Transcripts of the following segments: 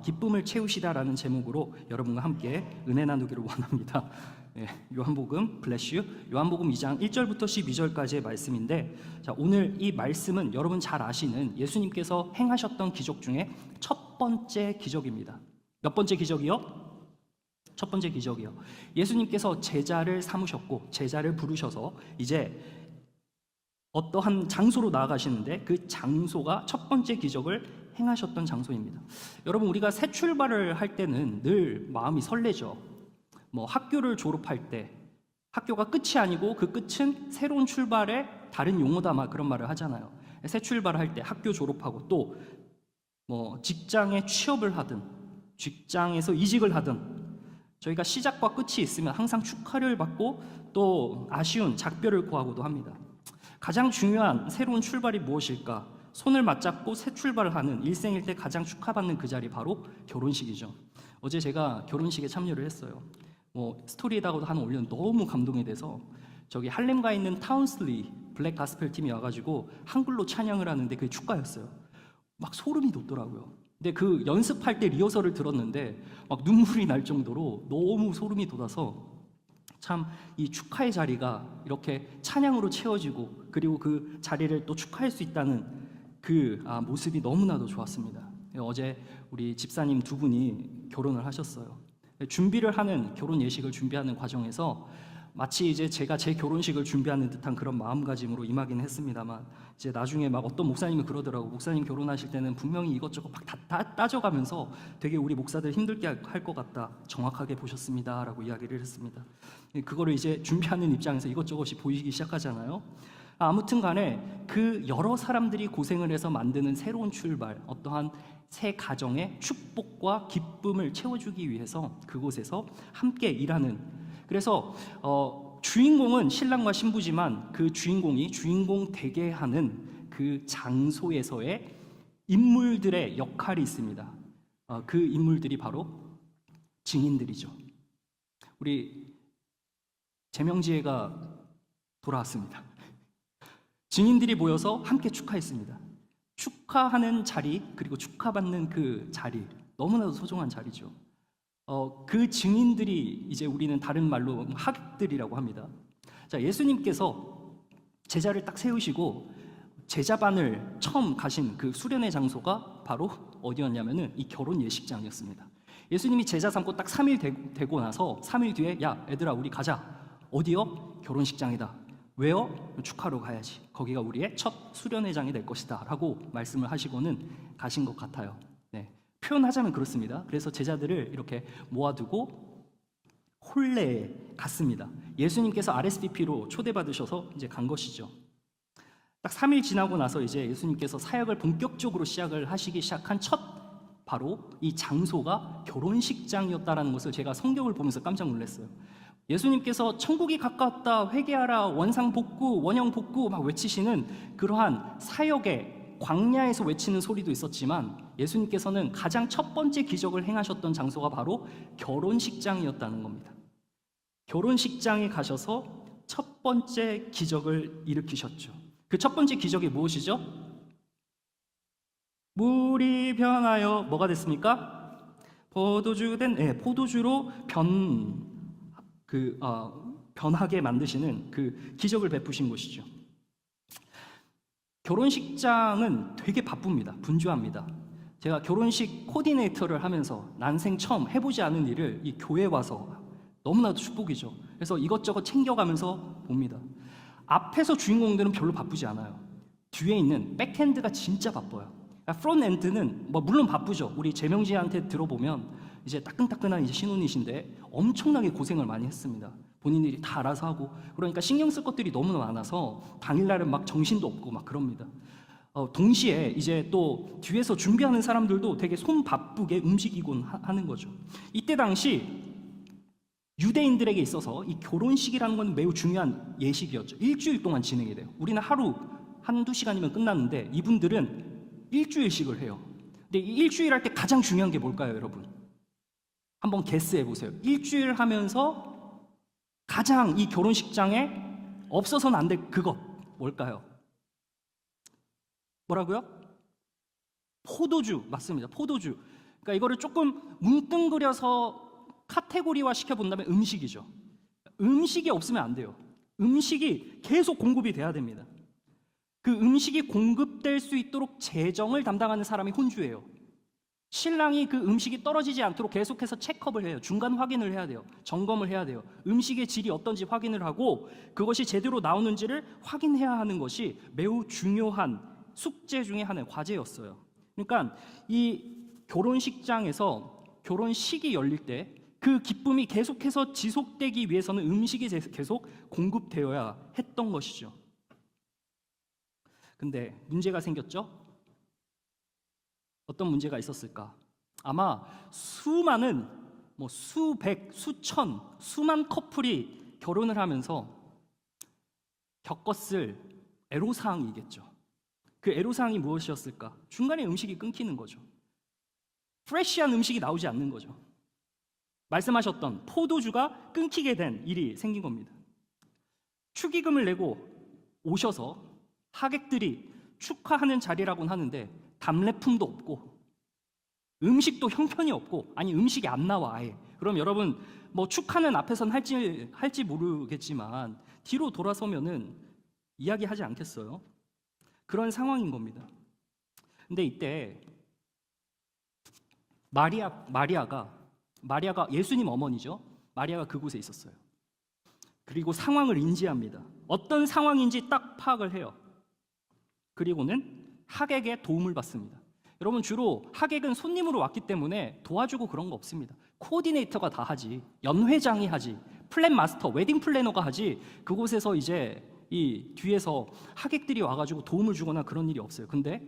기쁨을 채우시다라는 제목으로 여러분과 함께 은혜 나누기를 원합니다. 요한복음 블레시유 요한복음 2장 1절부터 12절까지의 말씀인데, 자, 오늘 이 말씀은 여러분 잘 아시는 예수님께서 행하셨던 기적 중에 첫 번째 기적입니다. 몇 번째 기적이요? 첫 번째 기적이요. 예수님께서 제자를 삼으셨고 제자를 부르셔서 이제 어떠한 장소로 나아가시는데, 그 장소가 첫 번째 기적을 행하셨던 장소입니다. 여러분, 우리가 새 출발을 할 때는 늘 마음이 설레죠. 학교를 졸업할 때 학교가 끝이 아니고 그 끝은 새로운 출발의 다른 용어다, 막 그런 말을 하잖아요. 새 출발을 할 때 학교 졸업하고 또 직장에 취업을 하든 직장에서 이직을 하든 저희가 시작과 끝이 있으면 항상 축하를 받고 또 아쉬운 작별을 구하고도 합니다. 가장 중요한 새로운 출발이 무엇일까? 손을 맞잡고 새 출발을 하는 일생일 때 가장 축하받는 그 자리, 바로 결혼식이죠. 어제 제가 결혼식에 참여를 했어요. 스토리에다가도 하나 올렸는데 너무 감동이 돼서, 저기 할렘가에 있는 타운슬리 블랙 가스펠 팀이 와가지고 한글로 찬양을 하는데 그게 축가였어요. 막 소름이 돋더라고요. 근데 그 연습할 때 리허설을 들었는데 막 눈물이 날 정도로 너무 소름이 돋아서, 참 이 축하의 자리가 이렇게 찬양으로 채워지고 그리고 그 자리를 또 축하할 수 있다는 그 모습이 너무나도 좋았습니다. 어제 우리 집사님 두 분이 결혼을 하셨어요. 준비를 하는, 결혼 예식을 준비하는 과정에서 마치 이제 제가 제 결혼식을 준비하는 듯한 그런 마음가짐으로 임하긴 했습니다만, 이제 나중에 막 어떤 목사님이 그러더라고. 목사님 결혼하실 때는 분명히 이것저것 막 다 따져가면서 되게 우리 목사들 힘들게 할 것 같다, 정확하게 보셨습니다 라고 이야기를 했습니다. 그거를 이제 준비하는 입장에서 이것저것이 보이기 시작하잖아요. 아무튼 간에 그 여러 사람들이 고생을 해서 만드는 새로운 출발, 어떠한 새 가정의 축복과 기쁨을 채워주기 위해서 그곳에서 함께 일하는, 그래서 주인공은 신랑과 신부지만 그 주인공이 주인공 되게 하는 그 장소에서의 인물들의 역할이 있습니다. 그 인물들이 바로 증인들이죠. 우리 제명지혜가 돌아왔습니다. 증인들이 모여서 함께 축하했습니다. 축하하는 자리, 그리고 축하받는 그 자리, 너무나도 소중한 자리죠. 그 증인들이 이제 우리는 다른 말로 하객들이라고 합니다. 자, 예수님께서 제자를 딱 세우시고 제자반을 처음 가신 그 수련의 장소가 바로 어디였냐면은 이 결혼 예식장이었습니다. 예수님이 제자 삼고 딱 3일 되고 나서 3일 뒤에, 야 얘들아 우리 가자. 어디요? 결혼식장이다. 왜요? 축하로 가야지. 거기가 우리의 첫 수련회장이 될 것이다 라고 말씀을 하시고는 가신 것 같아요. 표현하자면 그렇습니다. 그래서 제자들을 이렇게 모아두고 홀레에 갔습니다. 예수님께서 RSVP로 초대받으셔서 이제 간 것이죠. 딱 3일 지나고 나서 이제 예수님께서 사역을 본격적으로 시작을 시작한 바로 이 장소가 결혼식장이었다는 것을 제가 성경을 보면서 깜짝 놀랐어요. 예수님께서 천국이 가까웠다, 회개하라, 원상복구, 원형복구 막 외치시는 그러한 사역의 광야에서 외치는 소리도 있었지만, 예수님께서는 가장 첫 번째 기적을 행하셨던 장소가 바로 결혼식장이었다는 겁니다. 결혼식장에 가셔서 첫 번째 기적을 일으키셨죠. 그 첫 번째 기적이 무엇이죠? 물이 변하여 뭐가 됐습니까? 포도주로 변하게 만드시는 그 기적을 베푸신 것이죠. 결혼식장은 되게 바쁩니다. 분주합니다. 제가 결혼식 코디네이터를 하면서 난생 처음 해보지 않은 일을 이 교회에 와서 너무나도 축복이죠. 그래서 이것저것 챙겨가면서 봅니다. 앞에서 주인공들은 별로 바쁘지 않아요. 뒤에 있는 백핸드가 진짜 바빠요. 프론트엔드는 물론 바쁘죠. 우리 제명지한테 들어보면 이제 따끈따끈한 이제 신혼이신데 엄청나게 고생을 많이 했습니다. 본인들이 다 알아서 하고, 그러니까 신경 쓸 것들이 너무 많아서 당일날은 막 정신도 없고 막 그럽니다. 동시에 이제 또 뒤에서 준비하는 사람들도 되게 손 바쁘게 움직이곤 하는 거죠. 이때 당시 유대인들에게 있어서 이 결혼식이라는 건 매우 중요한 예식이었죠. 일주일 동안 진행이 돼요. 우리는 하루 한두 시간이면 끝났는데 이분들은 일주일씩을 해요. 근데 이 일주일 할 때 가장 중요한 게 뭘까요, 여러분? 한번 게스해 보세요. 일주일 하면서 가장 이 결혼식장에 없어서는 안 될 그것 뭘까요? 뭐라고요? 포도주. 맞습니다. 포도주. 그러니까 이거를 조금 뭉뚱그려서 카테고리화 시켜본다면 음식이죠. 음식이 없으면 안 돼요. 음식이 계속 공급이 돼야 됩니다. 그 음식이 공급될 수 있도록 재정을 담당하는 사람이 혼주예요. 신랑이 그 음식이 떨어지지 않도록 계속해서 체크업을 해요. 중간 확인을 해야 돼요. 점검을 해야 돼요. 음식의 질이 어떤지 확인을 하고 그것이 제대로 나오는지를 확인해야 하는 것이 매우 중요한 숙제 중에 하나의 과제였어요. 그러니까 이 결혼식장에서 결혼식이 열릴 때 그 기쁨이 계속해서 지속되기 위해서는 음식이 계속 공급되어야 했던 것이죠. 근데 문제가 생겼죠? 어떤 문제가 있었을까? 아마 수많은 수백, 수천, 수만 커플이 결혼을 하면서 겪었을 애로사항이겠죠. 그 애로사항이 무엇이었을까? 중간에 음식이 끊기는 거죠. 프레시한 음식이 나오지 않는 거죠. 말씀하셨던 포도주가 끊기게 된 일이 생긴 겁니다. 축의금을 내고 오셔서 하객들이 축하하는 자리라고는 하는데 답례품도 없고 음식도 형편이 없고, 아니 음식이 안 나와 아예. 그럼 여러분 축하는 앞에선 할지 모르겠지만 뒤로 돌아서면은 이야기하지 않겠어요? 그런 상황인 겁니다. 근데 이때 마리아가 예수님 어머니죠. 마리아가 그곳에 있었어요. 그리고 상황을 인지합니다. 어떤 상황인지 딱 파악을 해요. 그리고는 하객의 도움을 받습니다. 여러분, 주로 하객은 손님으로 왔기 때문에 도와주고 그런 거 없습니다. 코디네이터가 다 하지, 연회장이 하지, 플랜 마스터, 웨딩 플래너가 하지, 그곳에서 이제 이 뒤에서 하객들이 와가지고 도움을 주거나 그런 일이 없어요. 근데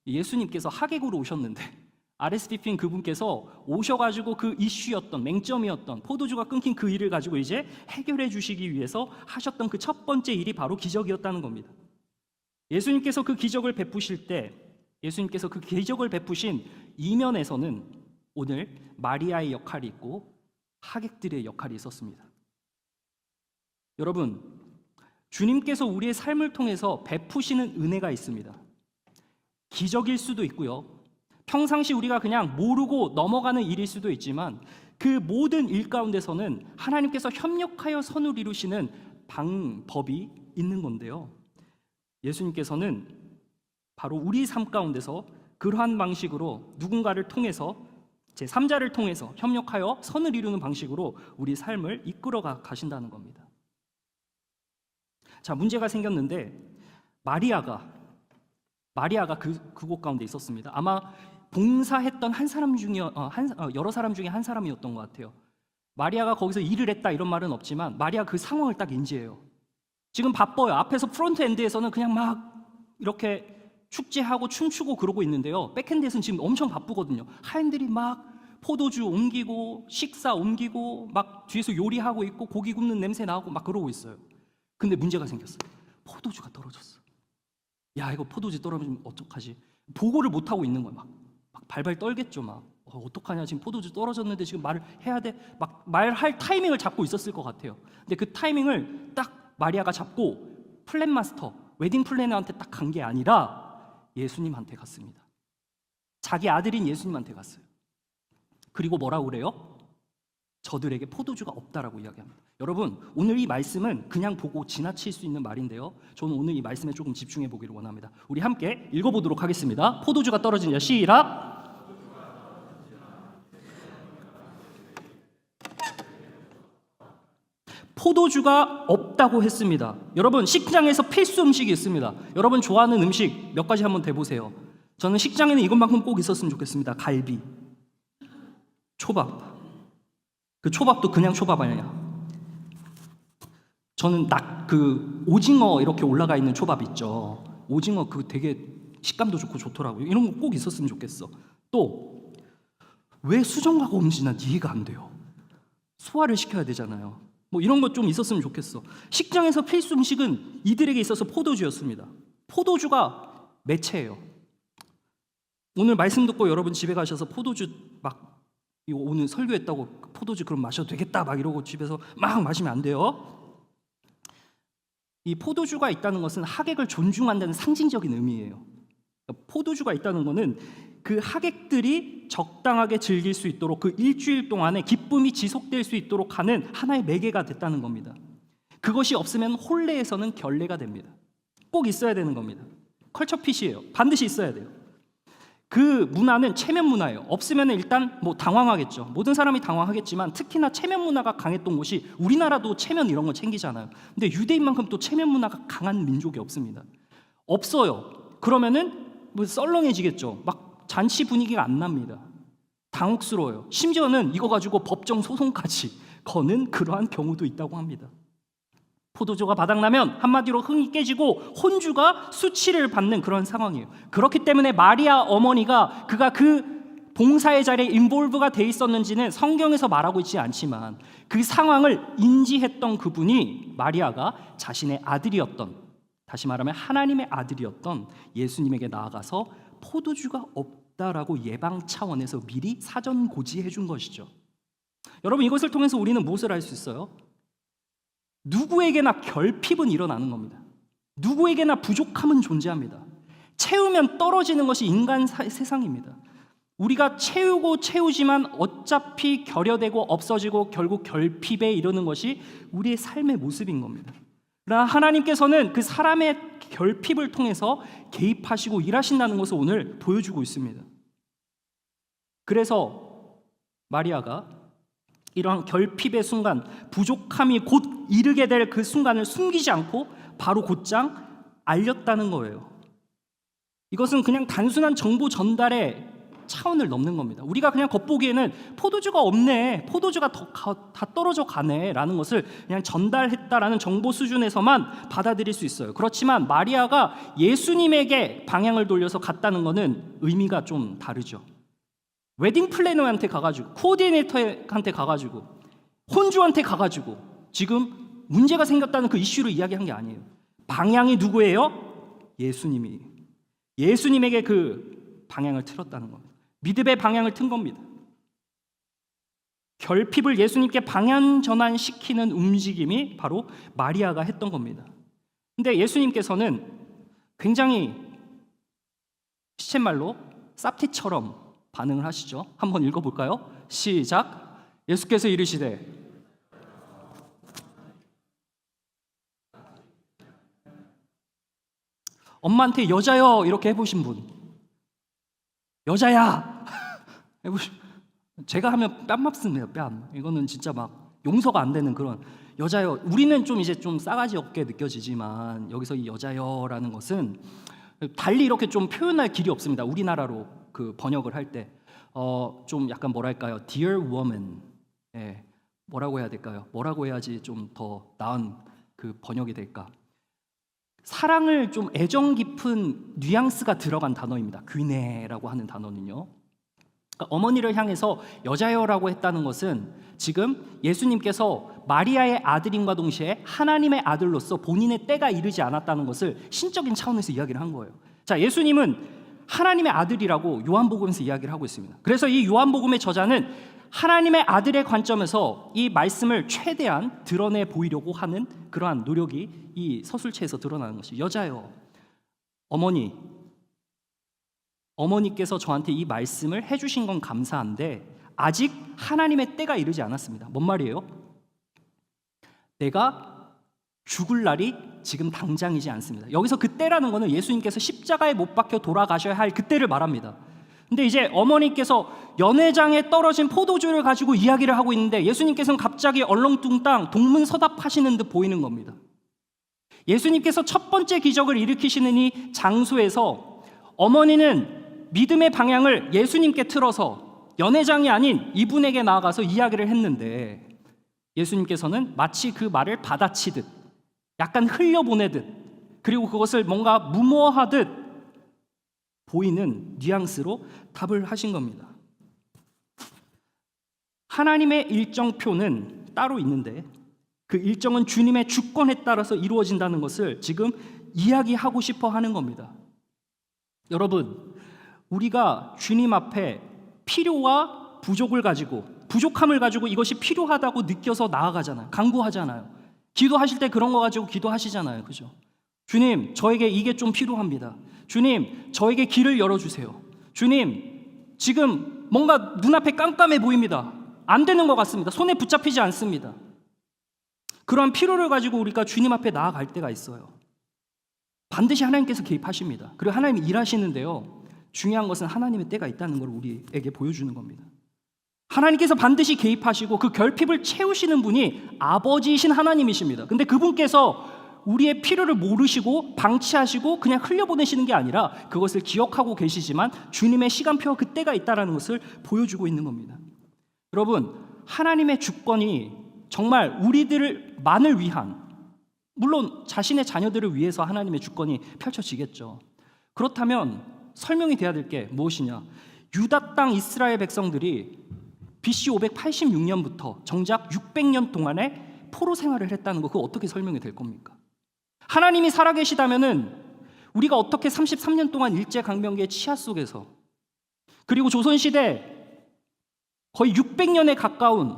예수님께서 하객으로 오셨는데 RSVP인 그분께서 오셔가지고 그 이슈였던, 맹점이었던 포도주가 끊긴 그 일을 가지고 이제 해결해 주시기 위해서 하셨던 그 첫 번째 일이 바로 기적이었다는 겁니다. 예수님께서 그 기적을 베푸실 때, 예수님께서 그 기적을 베푸신 이면에서는 오늘 마리아의 역할이 있고 하객들의 역할이 있었습니다. 여러분, 주님께서 우리의 삶을 통해서 베푸시는 은혜가 있습니다. 기적일 수도 있고요, 평상시 우리가 그냥 모르고 넘어가는 일일 수도 있지만 그 모든 일 가운데서는 하나님께서 협력하여 선을 이루시는 방법이 있는 건데요, 예수님께서는 바로 우리 삶 가운데서 그러한 방식으로 누군가를 통해서, 제3자를 통해서 협력하여 선을 이루는 방식으로 우리 삶을 이끌어 가신다는 겁니다. 자, 문제가 생겼는데 마리아가 그곳 가운데 있었습니다. 아마 봉사했던 여러 사람 중에 한 사람이었던 것 같아요. 마리아가 거기서 일을 했다 이런 말은 없지만 마리아 그 상황을 딱 인지해요. 지금 바빠요. 앞에서 프론트 엔드에서는 그냥 막 이렇게 축제하고 춤추고 그러고 있는데요, 백엔드에서는 지금 엄청 바쁘거든요. 하인들이 막 포도주 옮기고 식사 옮기고 막 뒤에서 요리하고 있고 고기 굽는 냄새 나고 막 그러고 있어요. 근데 문제가 생겼어요. 포도주가 떨어졌어. 야, 이거 포도주 떨어지면 어떡하지? 보고를 못 하고 있는 거야. 막 발발 떨겠죠. 어떡하냐, 지금 포도주 떨어졌는데 지금 말을 해야 돼. 막 말할 타이밍을 잡고 있었을 것 같아요. 근데 그 타이밍을 딱 마리아가 잡고 플랜 마스터, 웨딩 플래너한테 딱 간 게 아니라 예수님한테 갔습니다. 자기 아들인 예수님한테 갔어요. 그리고 뭐라고 그래요? 저들에게 포도주가 없다라고 이야기합니다. 여러분, 오늘 이 말씀은 그냥 보고 지나칠 수 있는 말인데요, 저는 오늘 이 말씀에 조금 집중해 보기를 원합니다. 우리 함께 읽어보도록 하겠습니다. 포도주가 떨어지냐, 시작. 포도주가 없다고 했습니다. 여러분, 식장에서 필수 음식이 있습니다. 여러분 좋아하는 음식 몇 가지 한번 대보세요. 저는 식장에는 이것만큼 꼭 있었으면 좋겠습니다. 갈비, 초밥. 그 초밥도 그냥 초밥 아니냐. 저는 오징어 이렇게 올라가 있는 초밥 있죠. 오징어 그거 되게 식감도 좋고 좋더라고요. 이런 거 꼭 있었으면 좋겠어. 또 왜 수정과가 없는지 난 이해가 안 돼요. 소화를 시켜야 되잖아요. 이런 것 좀 있었으면 좋겠어. 식장에서 필수 음식은 이들에게 있어서 포도주였습니다. 포도주가 매체예요. 오늘 말씀 듣고 여러분 집에 가셔서 포도주 이거 오늘 설교했다고 포도주 그럼 마셔도 되겠다 막 이러고 집에서 막 마시면 안 돼요. 이 포도주가 있다는 것은 하객을 존중한다는 상징적인 의미예요. 포도주가 있다는 것은 그 하객들이 적당하게 즐길 수 있도록 그 일주일 동안에 기쁨이 지속될 수 있도록 하는 하나의 매개가 됐다는 겁니다. 그것이 없으면 혼례에서는 결례가 됩니다. 꼭 있어야 되는 겁니다. 컬처핏이에요. 반드시 있어야 돼요. 그 문화는 체면 문화예요. 없으면 일단 당황하겠죠. 모든 사람이 당황하겠지만 특히나 체면 문화가 강했던 곳이, 우리나라도 체면 이런 거 챙기잖아요. 근데 유대인만큼 또 체면 문화가 강한 민족이 없습니다. 없어요. 그러면은 썰렁해지겠죠. 막 잔치 분위기가 안 납니다. 당혹스러워요. 심지어는 이거 가지고 법정 소송까지 거는 그러한 경우도 있다고 합니다. 포도주가 바닥나면 한마디로 흥이 깨지고 혼주가 수치를 받는 그런 상황이에요. 그렇기 때문에 마리아 어머니가 그가 그 봉사의 자리에 인볼브가 돼 있었는지는 성경에서 말하고 있지 않지만 그 상황을 인지했던 그분이 마리아가 자신의 아들이었던, 다시 말하면 하나님의 아들이었던 예수님에게 나아가서 포도주가 없다라고 예방 차원에서 미리 사전 고지해 준 것이죠. 여러분, 이것을 통해서 우리는 무엇을 알 수 있어요? 누구에게나 결핍은 일어나는 겁니다. 누구에게나 부족함은 존재합니다. 채우면 떨어지는 것이 인간 세상입니다. 우리가 채우고 채우지만 어차피 결여되고 없어지고 결국 결핍에 이르는 것이 우리의 삶의 모습인 겁니다. 그러나 하나님께서는 그 사람의 결핍을 통해서 개입하시고 일하신다는 것을 오늘 보여주고 있습니다. 그래서 마리아가 이러한 결핍의 순간, 부족함이 곧 이르게 될 그 순간을 숨기지 않고 바로 곧장 알렸다는 거예요. 이것은 그냥 단순한 정보 전달의 차원을 넘는 겁니다. 우리가 그냥 겉보기에는 포도주가 없네, 포도주가 다 떨어져 가네 라는 것을 그냥 전달했다라는 정보 수준에서만 받아들일 수 있어요. 그렇지만 마리아가 예수님에게 방향을 돌려서 갔다는 것은 의미가 좀 다르죠. 웨딩 플래너한테 가가지고, 코디네이터한테 가가지고, 혼주한테 가가지고 지금 문제가 생겼다는 그 이슈를 이야기한 게 아니에요. 방향이 누구예요? 예수님이. 예수님에게 그 방향을 틀었다는 겁니다. 믿음의 방향을 튼 겁니다. 결핍을 예수님께 방향 전환시키는 움직임이 바로 마리아가 했던 겁니다. 근데 예수님께서는 굉장히 시쳇말로 쌉티처럼 반응을 하시죠. 한번 읽어볼까요? 시작. 예수께서 이르시되 엄마한테 여자여 이렇게 해보신 분, 여자야 해보신, 제가 하면 뺨맞습니다. 뺨. 이거는 진짜 막 용서가 안 되는 그런 여자여. 우리는 좀 이제 좀 싸가지 없게 느껴지지만 여기서 이 여자여라는 것은 달리 이렇게 좀 표현할 길이 없습니다. 우리나라로 그 번역을 할 때 좀 약간 뭐랄까요? Dear woman, 뭐라고 해야 될까요? 뭐라고 해야지 좀 더 나은 그 번역이 될까? 사랑을 좀 애정 깊은 뉘앙스가 들어간 단어입니다. 귀네라고 하는 단어는요. 그러니까 어머니를 향해서 여자여라고 했다는 것은 지금 예수님께서 마리아의 아들임과 동시에 하나님의 아들로서 본인의 때가 이르지 않았다는 것을 신적인 차원에서 이야기를 한 거예요. 자, 예수님은 하나님의 아들이라고 요한복음에서 이야기를 하고 있습니다. 그래서 이 요한복음의 저자는 하나님의 아들의 관점에서 이 말씀을 최대한 드러내 보이려고 하는 그러한 노력이 이 서술체에서 드러나는 것이, 여자여, 어머니께서 저한테 이 말씀을 해주신 건 감사한데 아직 하나님의 때가 이르지 않았습니다. 뭔 말이에요? 내가 죽을 날이 지금 당장이지 않습니다. 여기서 그 때라는 것은 예수님께서 십자가에 못 박혀 돌아가셔야 할 그때를 말합니다. 근데 이제 어머니께서 연회장에 떨어진 포도주를 가지고 이야기를 하고 있는데 예수님께서는 갑자기 얼렁뚱땅 동문서답하시는 듯 보이는 겁니다. 예수님께서 첫 번째 기적을 일으키시는 이 장소에서 어머니는 믿음의 방향을 예수님께 틀어서 연회장이 아닌 이분에게 나아가서 이야기를 했는데 예수님께서는 마치 그 말을 받아치듯 약간 흘려보내듯 그리고 그것을 뭔가 무모하듯 보이는 뉘앙스로 답을 하신 겁니다. 하나님의 일정표는 따로 있는데 그 일정은 주님의 주권에 따라서 이루어진다는 것을 지금 이야기하고 싶어 하는 겁니다. 여러분, 우리가 주님 앞에 필요와 부족을 가지고, 부족함을 가지고 이것이 필요하다고 느껴서 나아가잖아요. 간구하잖아요. 기도하실 때 그런 거 가지고 기도하시잖아요. 그죠? 주님, 저에게 이게 좀 필요합니다. 주님, 저에게 길을 열어주세요. 주님, 지금 뭔가 눈앞에 깜깜해 보입니다. 안 되는 것 같습니다. 손에 붙잡히지 않습니다. 그러한 필요를 가지고 우리가 주님 앞에 나아갈 때가 있어요. 반드시 하나님께서 개입하십니다. 그리고 하나님이 일하시는데요, 중요한 것은 하나님의 때가 있다는 걸 우리에게 보여주는 겁니다. 하나님께서 반드시 개입하시고 그 결핍을 채우시는 분이 아버지이신 하나님이십니다. 근데 그분께서 우리의 필요를 모르시고 방치하시고 그냥 흘려보내시는 게 아니라 그것을 기억하고 계시지만 주님의 시간표와 그 때가 있다는 것을 보여주고 있는 겁니다. 여러분, 하나님의 주권이 정말 우리들만을 위한, 물론 자신의 자녀들을 위해서 하나님의 주권이 펼쳐지겠죠. 그렇다면 설명이 돼야 될 게 무엇이냐? 유다 땅 이스라엘 백성들이 BC 586년부터 정작 600년 동안의 포로 생활을 했다는 거, 그거 어떻게 설명이 될 겁니까? 하나님이 살아계시다면은 우리가 어떻게 33년 동안 일제강점기의 치하 속에서, 그리고 조선시대 거의 600년에 가까운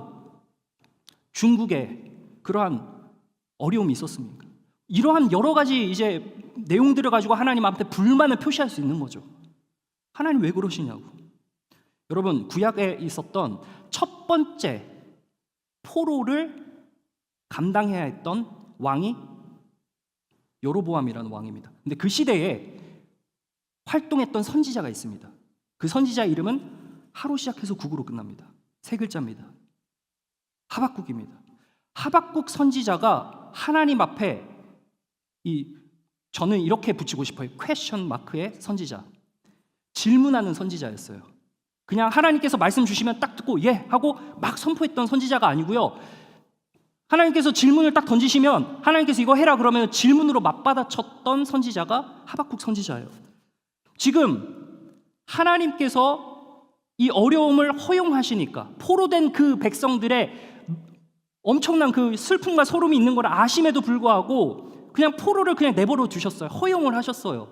중국에 그러한 어려움이 있었습니까? 이러한 여러 가지 이제 내용들을 가지고 하나님 앞에 불만을 표시할 수 있는 거죠. 하나님 왜 그러시냐고. 여러분, 구약에 있었던 첫 번째 포로를 감당해야 했던 왕이 여로보암이라는 왕입니다. 근데 그 시대에 활동했던 선지자가 있습니다. 그 선지자 이름은 하로 시작해서 국으로 끝납니다. 세 글자입니다. 하박국입니다. 하박국 선지자가 하나님 앞에 저는 이렇게 붙이고 싶어요. 퀘스천 마크의 선지자. 질문하는 선지자였어요. 그냥 하나님께서 말씀 주시면 딱 듣고 예 하고 막 선포했던 선지자가 아니고요. 하나님께서 질문을 딱 던지시면 하나님께서 이거 해라 그러면 질문으로 맞받아쳤던 선지자가 하박국 선지자예요. 지금 하나님께서 이 어려움을 허용하시니까 포로된 그 백성들의 엄청난 그 슬픔과 소름이 있는 걸 아심에도 불구하고 그냥 포로를 그냥 내버려 두셨어요. 허용을 하셨어요.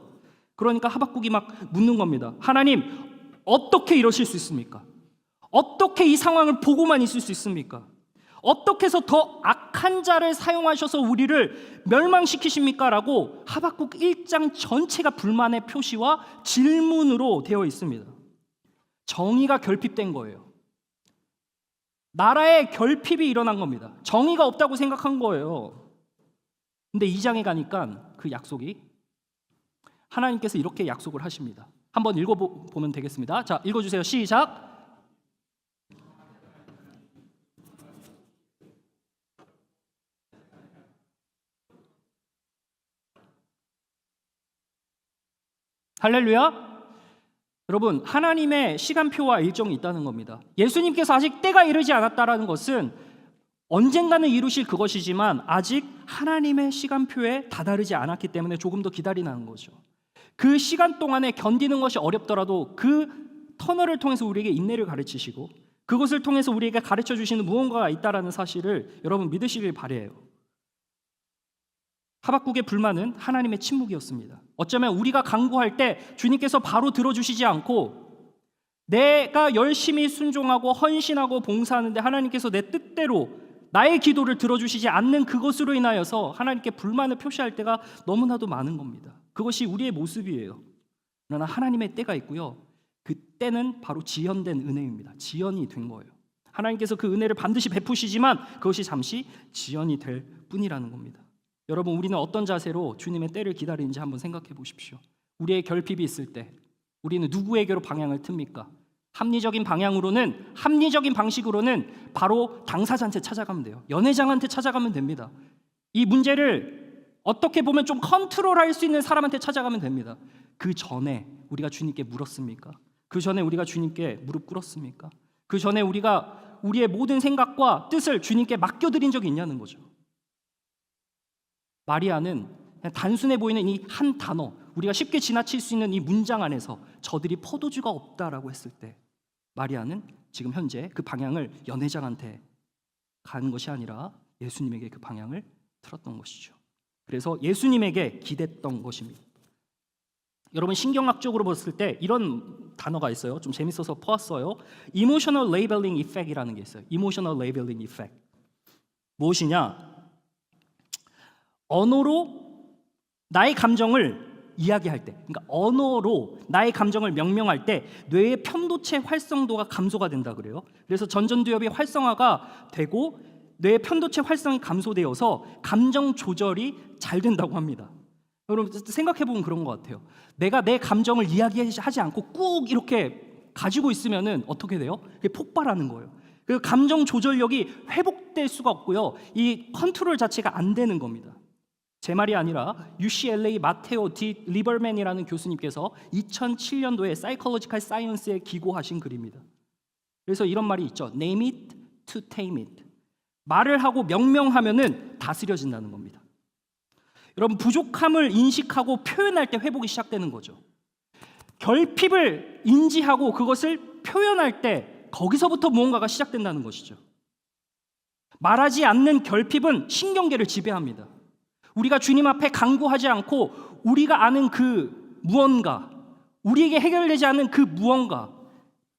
그러니까 하박국이 막 묻는 겁니다. 하나님, 어떻게 이러실 수 있습니까? 어떻게 이 상황을 보고만 있을 수 있습니까? 어떻게 해서 더 악한 자를 사용하셔서 우리를 멸망시키십니까? 라고 하박국 1장 전체가 불만의 표시와 질문으로 되어 있습니다. 정의가 결핍된 거예요. 나라에 결핍이 일어난 겁니다. 정의가 없다고 생각한 거예요. 근데 2장에 가니까 그 약속이, 하나님께서 이렇게 약속을 하십니다. 한번 읽어보면 되겠습니다. 자, 읽어주세요. 시작. 할렐루야. 여러분, 하나님의 시간표와 일정이 있다는 겁니다. 예수님께서 아직 때가 이르지 않았다라는 것은 언젠가는 이루실 그것이지만 아직 하나님의 시간표에 다다르지 않았기 때문에 조금 더 기다리라는 거죠. 그 시간 동안에 견디는 것이 어렵더라도 그 터널을 통해서 우리에게 인내를 가르치시고 그것을 통해서 우리에게 가르쳐 주시는 무언가가 있다라는 사실을 여러분 믿으시길 바라요. 하박국의 불만은 하나님의 침묵이었습니다. 어쩌면 우리가 간구할 때 주님께서 바로 들어주시지 않고 내가 열심히 순종하고 헌신하고 봉사하는데 하나님께서 내 뜻대로 나의 기도를 들어주시지 않는 그것으로 인하여서 하나님께 불만을 표시할 때가 너무나도 많은 겁니다. 그것이 우리의 모습이에요. 그러나 하나님의 때가 있고요. 그 때는 바로 지연된 은혜입니다. 지연이 된 거예요. 하나님께서 그 은혜를 반드시 베푸시지만 그것이 잠시 지연이 될 뿐이라는 겁니다. 여러분, 우리는 어떤 자세로 주님의 때를 기다리는지 한번 생각해 보십시오. 우리의 결핍이 있을 때 우리는 누구에게로 방향을 틉니까? 합리적인 방식으로는 바로 당사자한테 찾아가면 돼요. 연회장한테 찾아가면 됩니다. 이 문제를 어떻게 보면 좀 컨트롤할 수 있는 사람한테 찾아가면 됩니다. 그 전에 우리가 주님께 물었습니까? 그 전에 우리가 주님께 무릎 꿇었습니까? 그 전에 우리가 우리의 모든 생각과 뜻을 주님께 맡겨드린 적이 있냐는 거죠. 마리아는 그냥 단순해 보이는 이 한 단어, 우리가 쉽게 지나칠 수 있는 이 문장 안에서 저들이 포도주가 없다라고 했을 때 마리아는 지금 현재 그 방향을 연회장한테 가는 것이 아니라 예수님에게 그 방향을 틀었던 것이죠. 그래서 예수님에게 기댔던 것입니다. 여러분, 신경학적으로 봤을 때 이런 단어가 있어요. 좀 재밌어서 퍼왔어요. Emotional Labeling Effect이라는 게 있어요. Emotional Labeling Effect. 무엇이냐? 언어로 나의 감정을 이야기할 때, 그러니까 언어로 나의 감정을 명명할 때 뇌의 편도체 활성도가 감소가 된다 그래요. 그래서 전전두엽이 활성화가 되고 뇌의 편도체 활성이 감소되어서 감정 조절이 잘 된다고 합니다. 여러분 생각해 보면 그런 것 같아요. 내가 내 감정을 이야기하지 않고 꾹 이렇게 가지고 있으면은 어떻게 돼요? 그게 폭발하는 거예요. 그 감정 조절력이 회복될 수가 없고요. 이 컨트롤 자체가 안 되는 겁니다. 제 말이 아니라 UCLA 마테오 디 리버맨이라는 교수님께서 2007년도에 사이콜로지컬 사이언스에 기고하신 글입니다. 그래서 이런 말이 있죠. Name it to tame it. 말을 하고 명명하면은 다스려진다는 겁니다. 여러분 부족함을 인식하고 표현할 때 회복이 시작되는 거죠. 결핍을 인지하고 그것을 표현할 때 거기서부터 무언가가 시작된다는 것이죠. 말하지 않는 결핍은 신경계를 지배합니다. 우리가 주님 앞에 간구하지 않고 우리가 아는 그 무언가, 우리에게 해결되지 않는 그 무언가,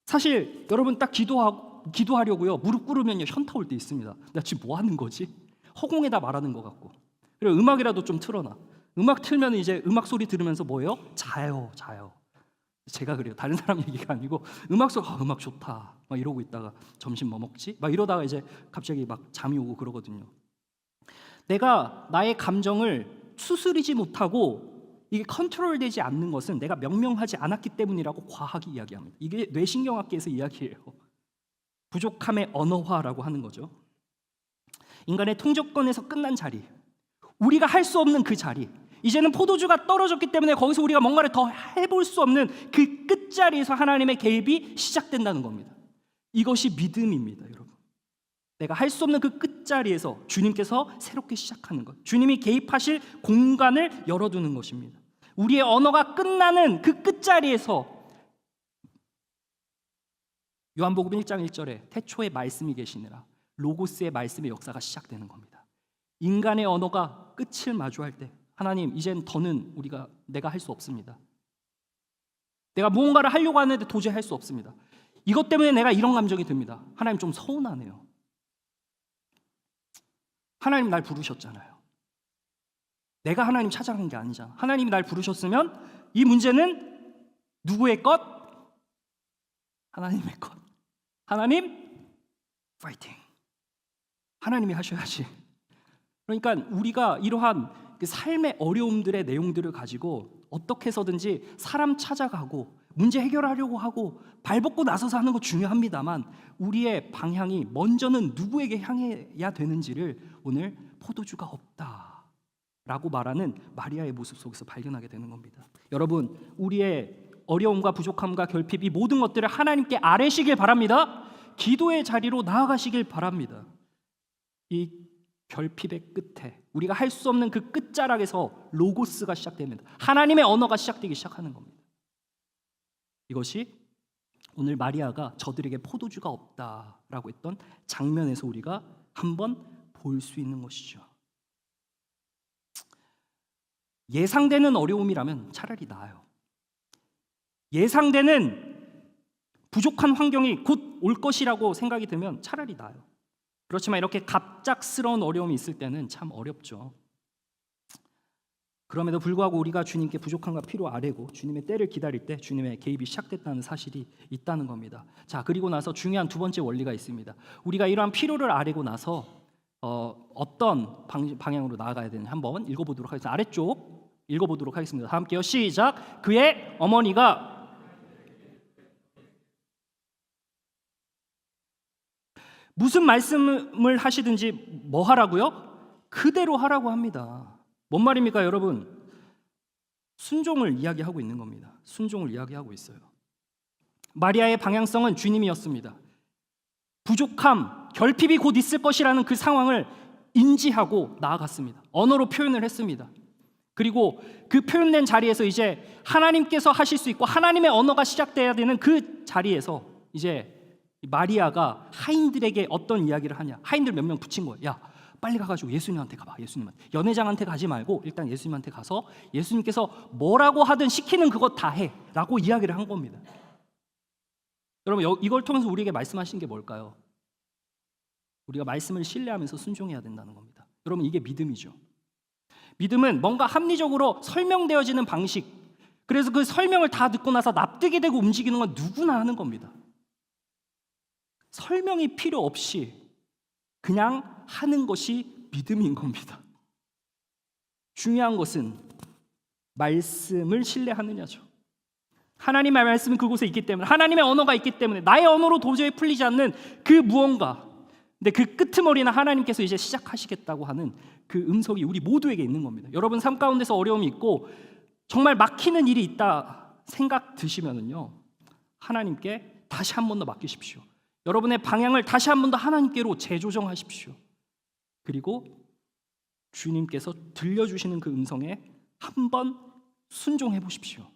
사실 여러분 딱 기도하려고요 무릎 꿇으면요 현타 올 때 있습니다. 나 지금 뭐 하는 거지? 허공에다 말하는 것 같고. 그리고 음악이라도 좀 틀어놔. 음악 틀면 이제 음악 소리 들으면서 뭐예요? 자요. 제가 그래요. 다른 사람 얘기가 아니고 음악 좋다 막 이러고 있다가 점심 뭐 먹지? 막 이러다가 이제 갑자기 막 잠이 오고 그러거든요. 내가 나의 감정을 추스리지 못하고 이게 컨트롤되지 않는 것은 내가 명명하지 않았기 때문이라고 과학이 이야기합니다. 이게 뇌신경학계에서 이야기해요. 부족함의 언어화라고 하는 거죠. 인간의 통제권에서 끝난 자리, 우리가 할 수 없는 그 자리, 이제는 포도주가 떨어졌기 때문에 거기서 우리가 뭔가를 더 해볼 수 없는 그 끝자리에서 하나님의 개입이 시작된다는 겁니다. 이것이 믿음입니다, 여러분. 내가 할 수 없는 그 끝자리에서 주님께서 새롭게 시작하는 것, 주님이 개입하실 공간을 열어두는 것입니다. 우리의 언어가 끝나는 그 끝자리에서 요한복음 1장 1절에 태초에 말씀이 계시니라 로고스의 말씀의 역사가 시작되는 겁니다. 인간의 언어가 끝을 마주할 때 하나님 이젠 더는 내가 할 수 없습니다. 내가 무언가를 하려고 하는데 도저히 할 수 없습니다. 이것 때문에 내가 이런 감정이 듭니다. 하나님 좀 서운하네요. 하나님 날 부르셨잖아요. 내가 하나님 찾아간 게 아니잖아. 하나님이 날 부르셨으면 이 문제는 누구의 것? 하나님의 것. 하나님 파이팅. 하나님이 하셔야지. 그러니까 우리가 이러한 삶의 어려움들의 내용들을 가지고 어떻게 해서든지 사람 찾아가고 문제 해결하려고 하고 발벗고 나서서 하는 거 중요합니다만 우리의 방향이 먼저는 누구에게 향해야 되는지를 오늘 포도주가 없다라고 말하는 마리아의 모습 속에서 발견하게 되는 겁니다. 여러분 우리의 어려움과 부족함과 결핍 이 모든 것들을 하나님께 아뢰시길 바랍니다. 기도의 자리로 나아가시길 바랍니다. 이 결핍의 끝에 우리가 할 수 없는 그 끝자락에서 로고스가 시작됩니다. 하나님의 언어가 시작되기 시작하는 겁니다. 이것이 오늘 마리아가 저들에게 포도주가 없다라고 했던 장면에서 우리가 한번 볼 수 있는 것이죠. 예상되는 어려움이라면 차라리 나아요. 예상되는 부족한 환경이 곧 올 것이라고 생각이 들면 차라리 나아요. 그렇지만 이렇게 갑작스러운 어려움이 있을 때는 참 어렵죠. 그럼에도 불구하고 우리가 주님께 부족함과 필요 아뢰고 주님의 때를 기다릴 때 주님의 개입이 시작됐다는 사실이 있다는 겁니다. 자, 그리고 나서 중요한 두 번째 원리가 있습니다. 우리가 이러한 필요를 아뢰고 나서 어떤 방향으로 나아가야 되는지 한번 읽어보도록 하겠습니다. 아래쪽 읽어보도록 하겠습니다. 다 함께요. 시작. 그의 어머니가 무슨 말씀을 하시든지 뭐 하라고요? 그대로 하라고 합니다. 뭔 말입니까, 여러분? 순종을 이야기하고 있는 겁니다. 순종을 이야기하고 있어요. 마리아의 방향성은 주님이었습니다. 부족함, 결핍이 곧 있을 것이라는 그 상황을 인지하고 나아갔습니다. 언어로 표현을 했습니다. 그리고 그 표현된 자리에서 이제 하나님께서 하실 수 있고 하나님의 언어가 시작돼야 되는 그 자리에서 이제 마리아가 하인들에게 어떤 이야기를 하냐. 하인들 몇 명 붙인 거예요. 야, 빨리 가가지고 예수님한테 가봐. 예수님한테. 연회장한테 가지 말고 일단 예수님한테 가서 예수님께서 뭐라고 하든 시키는 그것 다 해 라고 이야기를 한 겁니다. 여러분 이걸 통해서 우리에게 말씀하신 게 뭘까요? 우리가 말씀을 신뢰하면서 순종해야 된다는 겁니다. 여러분 이게 믿음이죠. 믿음은 뭔가 합리적으로 설명되어지는 방식, 그래서 그 설명을 다 듣고 나서 납득이 되고 움직이는 건 누구나 하는 겁니다. 설명이 필요 없이 그냥 하는 것이 믿음인 겁니다. 중요한 것은 말씀을 신뢰하느냐죠. 하나님의 말씀은 그곳에 있기 때문에, 하나님의 언어가 있기 때문에 나의 언어로 도저히 풀리지 않는 그 무언가, 근데 그 끄트머리나 하나님께서 이제 시작하시겠다고 하는 그 음성이 우리 모두에게 있는 겁니다. 여러분 삶 가운데서 어려움이 있고 정말 막히는 일이 있다 생각 드시면은요, 하나님께 다시 한 번 더 맡기십시오. 여러분의 방향을 다시 한 번 더 하나님께로 재조정하십시오. 그리고 주님께서 들려주시는 그 음성에 한 번 순종해 보십시오.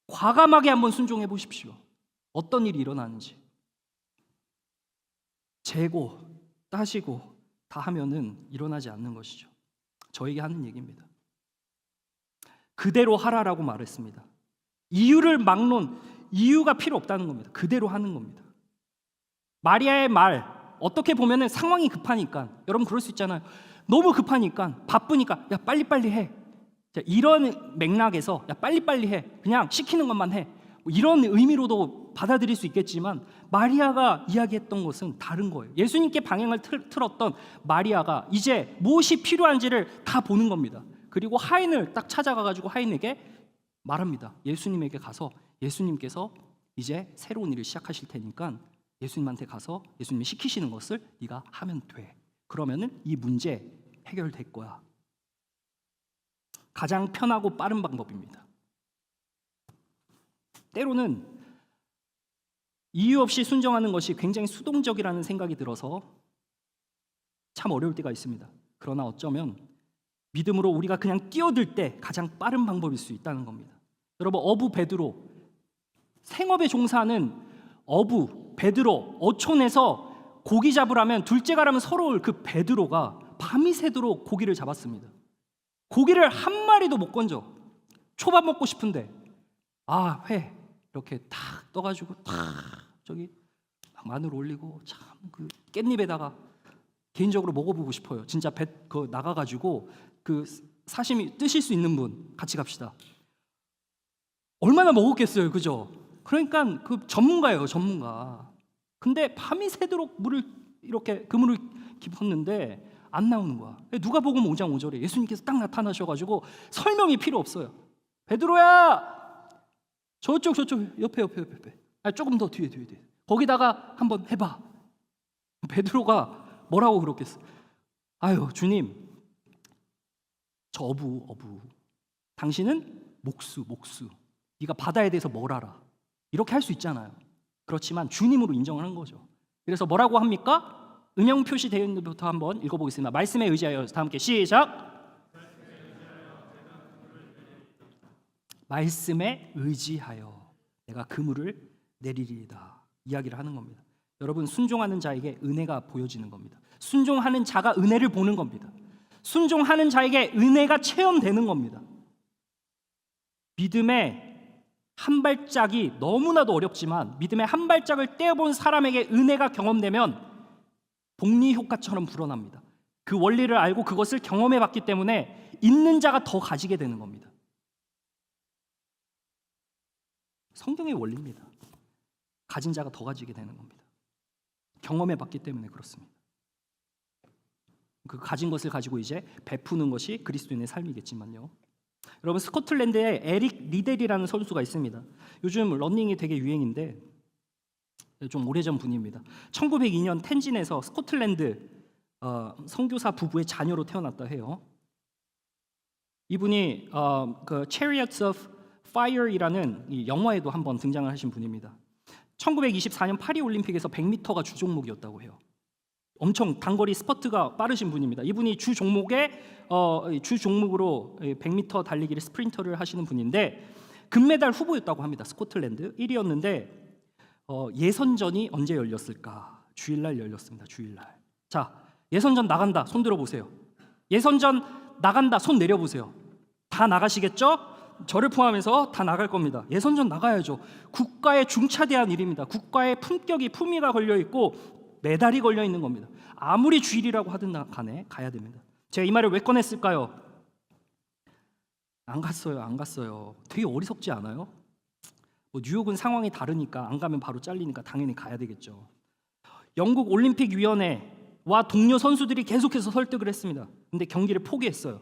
과감하게 한번 순종해 보십시오. 어떤 일이 일어나는지. 재고, 따지고 다 하면은 일어나지 않는 것이죠. 저에게 하는 얘기입니다. 그대로 하라라고 말했습니다. 이유를 막론, 이유가 필요 없다는 겁니다. 그대로 하는 겁니다. 마리아의 말, 어떻게 보면은 상황이 급하니까, 여러분 그럴 수 있잖아요. 너무 급하니까, 바쁘니까 야 빨리빨리 해. 자, 이런 맥락에서 야 빨리빨리 해, 그냥 시키는 것만 해, 뭐 이런 의미로도 받아들일 수 있겠지만 마리아가 이야기했던 것은 다른 거예요. 예수님께 방향을 틀었던 마리아가 이제 무엇이 필요한지를 다 보는 겁니다. 그리고 하인을 딱 찾아가가지고 하인에게 말합니다. 예수님에게 가서 예수님께서 이제 새로운 일을 시작하실 테니까 예수님한테 가서 예수님이 시키시는 것을 네가 하면 돼. 그러면은 이 문제 해결될 거야. 가장 편하고 빠른 방법입니다. 때로는 이유 없이 순종하는 것이 굉장히 수동적이라는 생각이 들어서 참 어려울 때가 있습니다. 그러나 어쩌면 믿음으로 우리가 그냥 뛰어들 때 가장 빠른 방법일 수 있다는 겁니다. 여러분, 어부 베드로, 생업에 종사하는 어부 베드로, 어촌에서 고기 잡으라면 둘째 가라면 서러울 그 베드로가 밤이 새도록 고기를 잡았습니다. 고기를 한 마리도 못 건져. 초밥 먹고 싶은데 회 이렇게 탁 떠가지고 탁 저기 마늘 올리고 참 그 깻잎에다가 개인적으로 먹어보고 싶어요. 진짜 배 그 나가가지고 그 사시미 뜨실 수 있는 분 같이 갑시다. 얼마나 먹었겠어요, 그죠? 그러니까 그 전문가예요, 전문가. 근데 밤이 새도록 물을 이렇게 그물을 깊었는데 안 나오는 거야. 누가 보면 5장 5절에 예수님께서 딱 나타나셔가지고 설명이 필요 없어요. 베드로야, 저쪽 옆에. 조금 더 뒤에. 거기다가 한번 해봐. 베드로가 뭐라고 그러겠어? 아유 주님, 저 어부. 당신은 목수. 네가 바다에 대해서 뭘 알아? 이렇게 할 수 있잖아요. 그렇지만 주님으로 인정을 한 거죠. 그래서 뭐라고 합니까? 음영 표시되어 있는 것부터 한번 읽어보겠습니다. 말씀에 의지하여, 다 함께 시작. 말씀에 의지하여 내가 그물을 내리리이다. 이야기를 하는 겁니다. 여러분, 순종하는 자에게 은혜가 보여지는 겁니다. 순종하는 자가 은혜를 보는 겁니다. 순종하는 자에게 은혜가 체험되는 겁니다. 믿음의 한 발짝이 너무나도 어렵지만 믿음의 한 발짝을 떼어본 사람에게 은혜가 경험되면 복리 효과처럼 불어납니다. 그 원리를 알고 그것을 경험해봤기 때문에 있는 자가 더 가지게 되는 겁니다. 성경의 원리입니다. 가진 자가 더 가지게 되는 겁니다. 경험해봤기 때문에 그렇습니다. 그 가진 것을 가지고 이제 베푸는 것이 그리스도인의 삶이겠지만요. 여러분, 스코틀랜드에 에릭 리델이라는 선수가 있습니다. 요즘 러닝이 되게 유행인데 좀 오래전 분입니다. 1902년 텐진에서 스코틀랜드 선교사 부부의 자녀로 태어났다 해요. 이분이 그 Chariots of Fire이라는 이 영화에도 한번 등장을 하신 분입니다. 1924년 파리 올림픽에서 100m가 주 종목이었다고 해요. 엄청 단거리 스퍼트가 빠르신 분입니다. 이분이 주 종목으로 100m 달리기를 스프린터를 하시는 분인데 금메달 후보였다고 합니다. 스코틀랜드 1위였는데 예선전이 언제 열렸을까? 주일날 열렸습니다. 주일날. 자, 예선전 나간다. 손 들어보세요. 예선전 나간다. 손 내려보세요. 다 나가시겠죠? 저를 포함해서 다 나갈 겁니다. 예선전 나가야죠. 국가의 중차대한 일입니다. 국가의 품위가 걸려있고 메달이 걸려있는 겁니다. 아무리 주일이라고 하든 간에 가야 됩니다. 제가 이 말을 왜 꺼냈을까요? 안 갔어요. 안 갔어요. 되게 어리석지 않아요? 뭐 뉴욕은 상황이 다르니까 안 가면 바로 잘리니까 당연히 가야 되겠죠. 영국 올림픽 위원회와 동료 선수들이 계속해서 설득을 했습니다. 근데 경기를 포기했어요.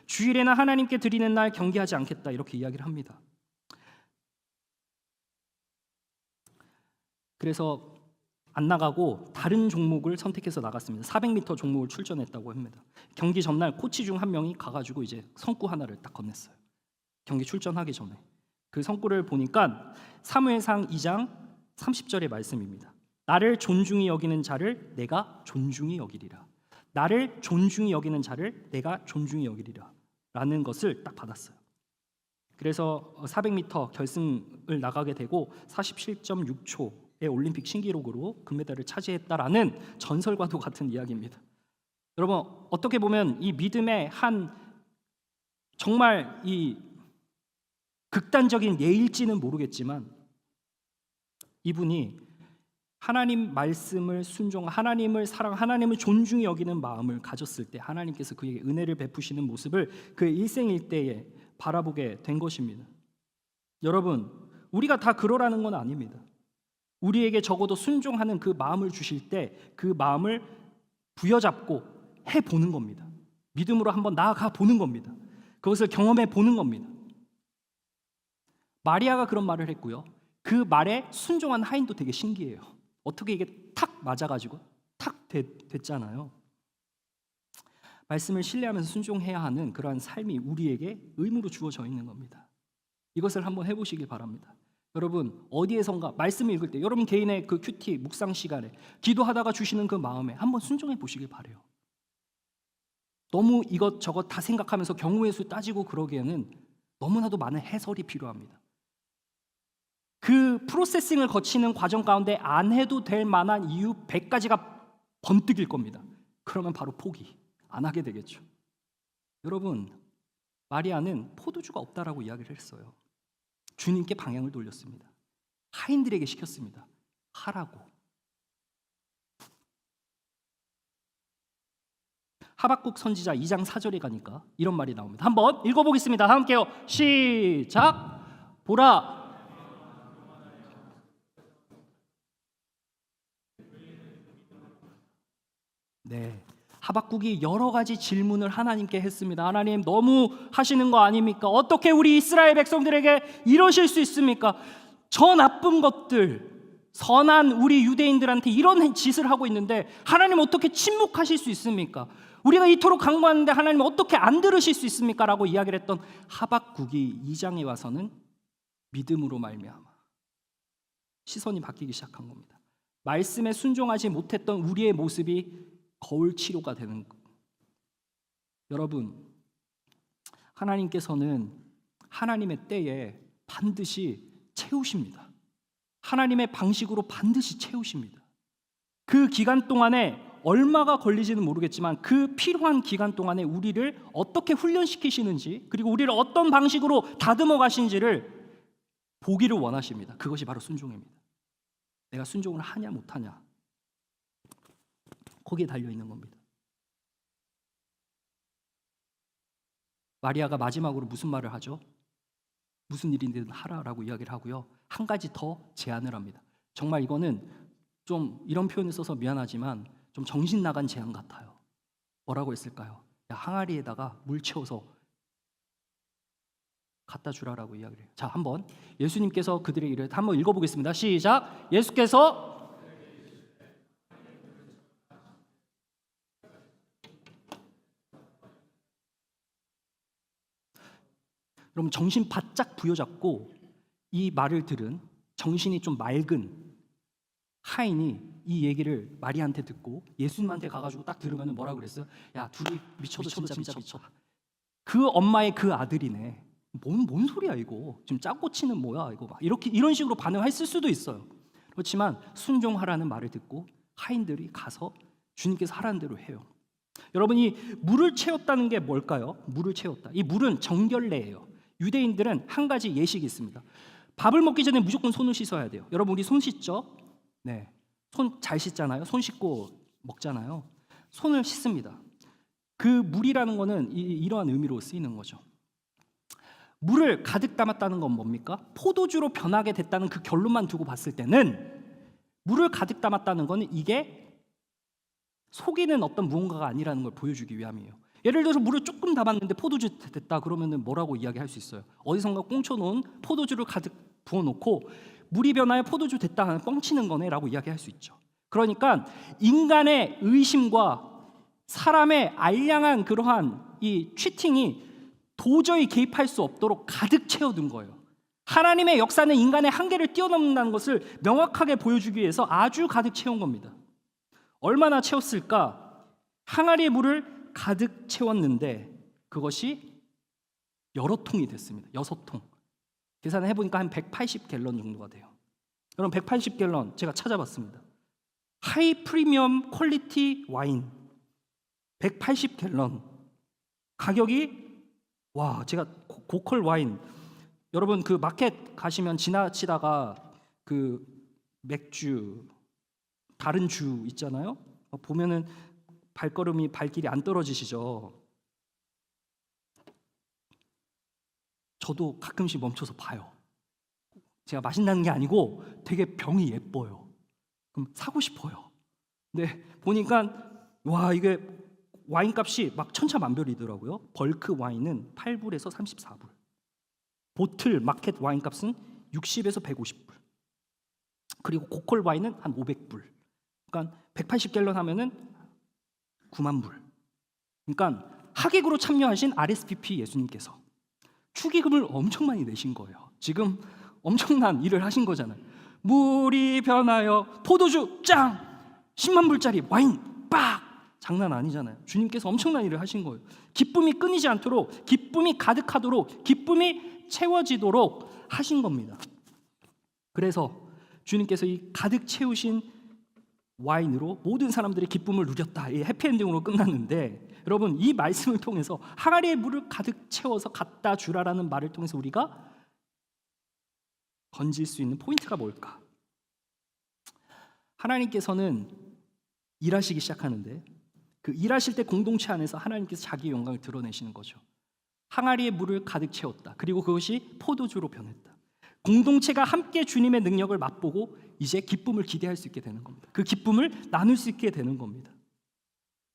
주일에는 하나님께 드리는 날 경기하지 않겠다 이렇게 이야기를 합니다. 그래서 안 나가고 다른 종목을 선택해서 나갔습니다. 400m 종목을 출전했다고 합니다. 경기 전날 코치 중 한 명이 가가지고 이제 성구 하나를 딱 건넸어요. 경기 출전하기 전에. 그 성구를 보니까 사무엘상 2장 30절의 말씀입니다. 나를 존중히 여기는 자를 내가 존중히 여기리라. 나를 존중히 여기는 자를 내가 존중히 여기리라 라는 것을 딱 받았어요. 그래서 400m 결승을 나가게 되고 47.6초의 올림픽 신기록으로 금메달을 차지했다라는 전설과도 같은 이야기입니다. 여러분, 어떻게 보면 이 믿음의 한 정말 이 극단적인 예일지는 모르겠지만 이분이 하나님 말씀을 순종, 하나님을 사랑, 하나님을 존중히 여기는 마음을 가졌을 때 하나님께서 그에게 은혜를 베푸시는 모습을 그의 일생일대에 바라보게 된 것입니다. 여러분, 우리가 다 그러라는 건 아닙니다. 우리에게 적어도 순종하는 그 마음을 주실 때 그 마음을 부여잡고 해보는 겁니다. 믿음으로 한번 나아가 보는 겁니다. 그것을 경험해 보는 겁니다. 마리아가 그런 말을 했고요. 그 말에 순종한 하인도 되게 신기해요. 어떻게 이게 탁 맞아가지고 탁 됐잖아요. 말씀을 신뢰하면서 순종해야 하는 그러한 삶이 우리에게 의무로 주어져 있는 겁니다. 이것을 한번 해보시길 바랍니다. 여러분, 어디에선가 말씀을 읽을 때 여러분 개인의 그 큐티 묵상 시간에 기도하다가 주시는 그 마음에 한번 순종해 보시길 바래요. 너무 이것저것 다 생각하면서 경우의 수 따지고 그러기에는 너무나도 많은 해설이 필요합니다. 그 프로세싱을 거치는 과정 가운데 안 해도 될 만한 이유 100가지가 번뜩일 겁니다. 그러면 바로 포기, 안 하게 되겠죠. 여러분, 마리아는 포도주가 없다라고 이야기를 했어요. 주님께 방향을 돌렸습니다. 하인들에게 시켰습니다. 하라고. 하박국 선지자 2장 4절에 가니까 이런 말이 나옵니다. 한번 읽어보겠습니다. 함께요. 시작. 보라. 네, 하박국이 여러 가지 질문을 하나님께 했습니다. 하나님, 너무 하시는 거 아닙니까? 어떻게 우리 이스라엘 백성들에게 이러실 수 있습니까? 저 나쁜 것들, 선한 우리 유대인들한테 이런 짓을 하고 있는데 하나님 어떻게 침묵하실 수 있습니까? 우리가 이토록 강구하는데 하나님 어떻게 안 들으실 수 있습니까? 라고 이야기를 했던 하박국이 2장에 와서는 믿음으로 말미암아 시선이 바뀌기 시작한 겁니다. 말씀에 순종하지 못했던 우리의 모습이 거울 치료가 되는 것. 여러분, 하나님께서는 하나님의 때에 반드시 채우십니다. 하나님의 방식으로 반드시 채우십니다. 그 기간 동안에 얼마가 걸리지는 모르겠지만 그 필요한 기간 동안에 우리를 어떻게 훈련시키시는지, 그리고 우리를 어떤 방식으로 다듬어 가신지를 보기를 원하십니다. 그것이 바로 순종입니다. 내가 순종을 하냐 못하냐, 거기에 달려있는 겁니다. 마리아가 마지막으로 무슨 말을 하죠? 무슨 일인든 하라라고 이야기를 하고요. 한 가지 더 제안을 합니다. 정말 이거는 좀 이런 표현을 써서 미안하지만 좀 정신 나간 제안 같아요. 뭐라고 했을까요? 야, 항아리에다가 물 채워서 갖다 주라라고 이야기를 해요. 자, 한번 예수님께서 그들의 일을 한번 읽어보겠습니다. 시작. 예수께서 여러분, 정신 바짝 부여잡고 이 말을 들은 정신이 좀 맑은 하인이 이 얘기를 마리아한테 듣고 예수님한테 가가지고 딱 들으면 뭐라 그랬어요? 야, 둘이 미쳐도 진짜 미쳤다. 그 엄마의 그 아들이네. 뭔 소리야 이거? 지금 짝꼬치는 뭐야 이거? 막 이런 식으로 반응했을 수도 있어요. 그렇지만 순종하라는 말을 듣고 하인들이 가서 주님께서 하라는 대로 해요. 여러분, 이 물을 채웠다는 게 뭘까요? 물을 채웠다. 이 물은 정결례예요. 유대인들은 한 가지 예식이 있습니다. 밥을 먹기 전에 무조건 손을 씻어야 돼요. 여러분, 우리 손 씻죠? 네, 손 잘 씻잖아요. 손 씻고 먹잖아요. 손을 씻습니다. 그 물이라는 거는 이러한 의미로 쓰이는 거죠. 물을 가득 담았다는 건 뭡니까? 포도주로 변하게 됐다는 그 결론만 두고 봤을 때는 물을 가득 담았다는 것은 이게 속이는 어떤 무언가가 아니라는 걸 보여주기 위함이에요. 예를 들어서 물을 조금 담았는데 포도주 됐다 그러면은 뭐라고 이야기할 수 있어요? 어디선가 꽁쳐놓은 포도주를 가득 부어놓고 물이 변하여 포도주 됐다 하면 뻥치는 거네라고 이야기할 수 있죠. 그러니까 인간의 의심과 사람의 알량한 그러한 이 치팅이 도저히 개입할 수 없도록 가득 채워둔 거예요. 하나님의 역사는 인간의 한계를 뛰어넘는다는 것을 명확하게 보여주기 위해서 아주 가득 채운 겁니다. 얼마나 채웠을까? 항아리의 물을 가득 채웠는데 그것이 여러 통이 됐습니다. 6통. 계산을 해보니까 한 180갤런 정도가 돼요. 여러분 180갤런 제가 찾아봤습니다. 하이 프리미엄 퀄리티 와인 180갤런 가격이 제가 고퀄 와인 여러분 그 마켓 가시면 지나치다가 그 맥주 다른 주 있잖아요. 보면은 발길이 안 떨어지시죠. 저도 가끔씩 멈춰서 봐요. 제가 마신다는 게 아니고 되게 병이 예뻐요. 그럼 사고 싶어요. 근데 보니까 이게 와인값이 막 천차만별이더라고요. 벌크 와인은 8불에서 34불. 보틀 마켓 와인값은 60에서 150불. 그리고 고퀄 와인은 한 500불. 그러니까 180갤런 하면은 9만 불. 그러니까 하객으로 참여하신 RSVP 예수님께서 축의금을 엄청 많이 내신 거예요. 지금 엄청난 일을 하신 거잖아요. 물이 변하여 포도주 짱! 10만 불짜리 와인 빡! 장난 아니잖아요. 주님께서 엄청난 일을 하신 거예요. 기쁨이 끊이지 않도록, 기쁨이 가득하도록, 기쁨이 채워지도록 하신 겁니다. 그래서 주님께서 이 가득 채우신 와인으로 모든 사람들이 기쁨을 누렸다. 이 해피엔딩으로 끝났는데 여러분 이 말씀을 통해서 항아리에 물을 가득 채워서 갖다 주라라는 말을 통해서 우리가 건질 수 있는 포인트가 뭘까? 하나님께서는 일하시기 시작하는데 그 일하실 때 공동체 안에서 하나님께서 자기의 영광을 드러내시는 거죠. 항아리에 물을 가득 채웠다. 그리고 그것이 포도주로 변했다. 공동체가 함께 주님의 능력을 맛보고 이제 기쁨을 기대할 수 있게 되는 겁니다. 그 기쁨을 나눌 수 있게 되는 겁니다.